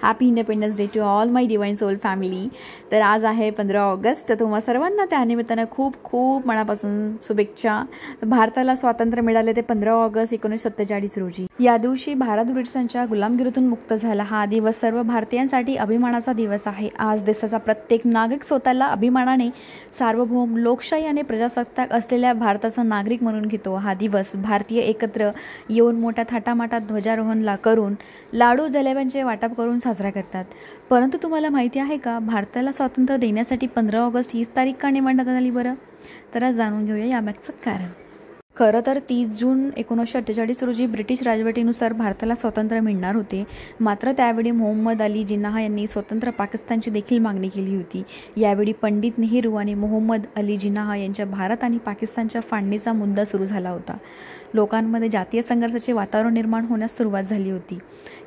Happy independence day to all my divine soul family. तर आज आहे 15 ऑगस्ट. तर तुम्हा सर्वांना त्यानिमित्तानं खूप खूप मनापासून शुभेच्छा. भारताला स्वातंत्र्य मिळाले ते 15 ऑगस्ट 1947 रोजी. या दिवशी भारत ब्रिटिशांच्या गुलामगिरीतून मुक्त झाला. हा दिवस सर्व भारतीयांसाठी अभिमानाचा दिवस आहे. आज देशाचा प्रत्येक नागरिक स्वतःला अभिमानाने सार्वभौम, लोकशाही आणि प्रजासत्ताक असलेल्या भारताचा नागरिक म्हणून घेतो. हा दिवस भारतीय एकत्र येऊन मोठ्या थाटामाटात ध्वजारोहण करून लाडू जलेब्यांचे वाटप करून साजरा करतात. परंतु तुम्हाला माहिती आहे का, भारताला स्वातंत्र्य देण्यासाठी 15 ऑगस्ट हीच तारीख का निवडण्यात आली बरं? तर आज जाणून घेऊया यामागचं कारण. खरं तर 30 जून 1948 रोजी ब्रिटिश राजवटीनुसार भारताला स्वातंत्र्य मिळणार होते. मात्र त्यावेळी मोहम्मद अली जिन्नाह यांनी स्वतंत्र पाकिस्तानची देखील मागणी केली होती. यावेळी पंडित नेहरू आणि मोहम्मद अली जिन्नाह यांच्या भारत आणि पाकिस्तानच्या फाळणीचा मुद्दा सुरू झाला होता. लोकांमध्ये जातीय संघर्षाचे वातावरण निर्माण होण्यास सुरुवात झाली होती.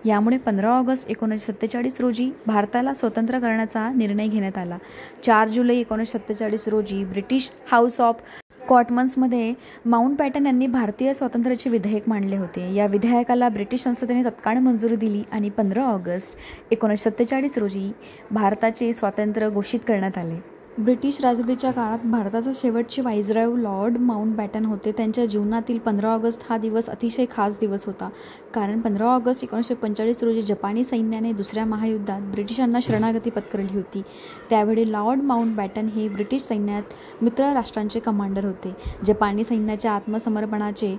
यामुळे 15 ऑगस्ट 1947 रोजी भारताला स्वतंत्र करण्याचा निर्णय घेण्यात आला. 4 जुलै 1947 रोजी ब्रिटिश हाऊस ऑफ कॉमन्समध्ये माउंटबॅटन यांनी भारतीय स्वातंत्र्याचे विधेयक मांडले होते. या विधेयकाला ब्रिटिश संसदेने तत्काळ मंजुरी दिली आणि 15 ऑगस्ट 1947 रोजी भारताचे स्वातंत्र्य घोषित करण्यात आले. ब्रिटिश राजवटीच्या काळात भारताचे शेवटचे व्हाईसरॉय लॉर्ड माउंटबॅटन होते. त्यांच्या जीवनातील 15 ऑगस्ट हा दिवस अतिशय खास दिवस होता. कारण 15 ऑगस्ट 1945 रोजी जपानी सैन्याने दुसऱ्या महायुद्धात ब्रिटिशांना शरणागती पत्करली होती. त्यावेळी लॉर्ड माउंटबॅटन हे ब्रिटिश सैन्यात मित्र राष्ट्रांचे कमांडर होते. जपानी सैन्याच्या आत्मसमर्पणाचे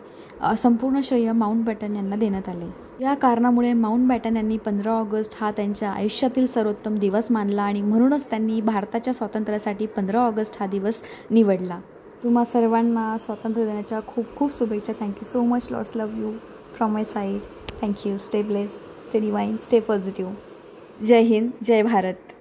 संपूर्ण श्रेय माउंटबॅटन यांना देण्यात आले. या कारणामुळे माउंटबॅटन यांनी 15 ऑगस्ट हा त्यांच्या आयुष्यातील सर्वोत्तम दिवस मानला आणि म्हणूनच त्यांनी भारताच्या स्वातंत्र्यासाठी 15 ऑगस्ट हा दिवस निवडला. तुम्हा सर्वांना स्वातंत्र्य दिनाच्या खूप खूप शुभेच्छा. Thank you so much. Lots love you from my side. Thank you. Stay blessed, stay divine, stay positive. जय हिंद, जय भारत.